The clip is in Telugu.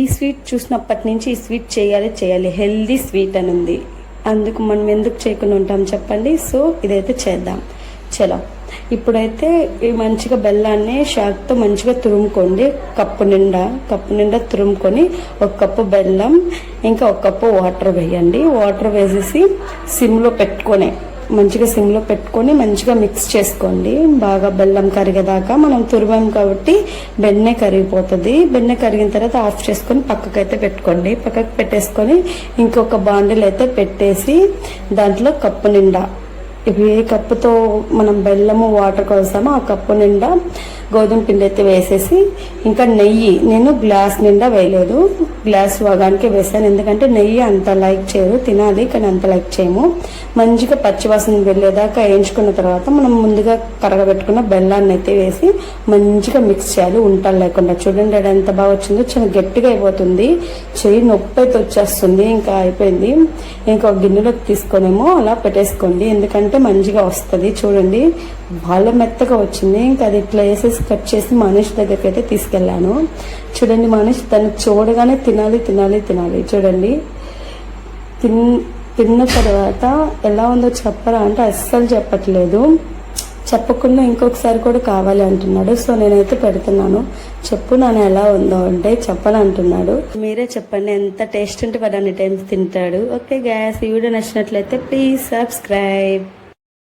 ఈ స్వీట్ చూసినప్పటి నుంచి ఈ స్వీట్ చేయాలి హెల్దీ స్వీట్ అని ఉంది. అందుకు మనం ఎందుకు చేయకుండా ఉంటాం చెప్పండి. సో ఇదైతే చేద్దాం. చలో ఇప్పుడైతే ఈ మంచిగా బెల్లాన్ని షాక్తో మంచిగా తురుముకోండి. కప్పు నిండా తురుముకొని 1 కప్పు బెల్లం ఇంకా 1 కప్పు వాటర్ వేయండి. వాటర్ వేసేసి మంచిగా సిమ్లో పెట్టుకొని మంచిగా మిక్స్ చేసుకోండి. బాగా బెల్లం కరిగేదాకా మనం తురిమాం కాబట్టి బెన్నె కరిగిపోతుంది. బెన్నె కరిగిన తర్వాత ఆఫ్ చేసుకొని పక్కకైతే పెట్టుకోండి. పక్కకు పెట్టేసుకొని ఇంకొక బాండిల్ అయితే పెట్టేసి దాంట్లో కప్పు నిండా ఏ కప్పుతో మనం బెల్లము వాటర్ కోసామో ఆ కప్పు నిండా గోధుమ పిండి అయితే వేసేసి ఇంకా నెయ్యి నేను గ్లాస్ నిండా వేయలేదు, గ్లాస్ వాగానికి వేసాను. ఎందుకంటే నెయ్యి అంత లైక్ చేయరు, తినాలి కానీ అంత లైక్ చేయము. మంచిగా పచ్చివాసన వెళ్ళేదాకా వేయించుకున్న తర్వాత మనం ముందుగా కరగబెట్టుకున్న బెల్లాన్ని అయితే వేసి మంచిగా మిక్స్ చేయాలి ఉంటలు లేకుండా. చూడండి అది ఎంత బాగా వచ్చిందో, చాలా గట్టిగా అయిపోతుంది, చెయ్యి నొప్పి అయితే వచ్చేస్తుంది. ఇంకా అయిపోయింది. ఇంకా ఒక గిన్నెలోకి తీసుకొనేమో అలా పెట్టేసుకోండి, ఎందుకంటే మంచిగా వస్తుంది. చూడండి బాగా మెత్తగా వచ్చింది. ఇంకా అది ఇట్లా వేసేసి కట్ చేసి మనీష్ దగ్గరికి అయితే తీసుకెళ్ళాను. చూడండి మనీష్ తను చూడగానే తినాలి. చూడండి తిన్న తర్వాత ఎలా ఉందో చెప్పరా అంటే అస్సలు చెప్పట్లేదు. చెప్పకుండా ఇంకొకసారి కూడా కావాలి అంటున్నాడు. సో నేనైతే పెడుతున్నాను. చెప్పు నాన్న ఎలా ఉందో అంటే చెప్పని అంటున్నాడు. మీరే చెప్పండి ఎంత టేస్ట్ ఉంటే వాడు అన్ని టైమ్స్ తింటాడు. ఓకే గ్యాస్ ఈ వీడియో నచ్చినట్లయితే ప్లీజ్ సబ్స్క్రైబ్.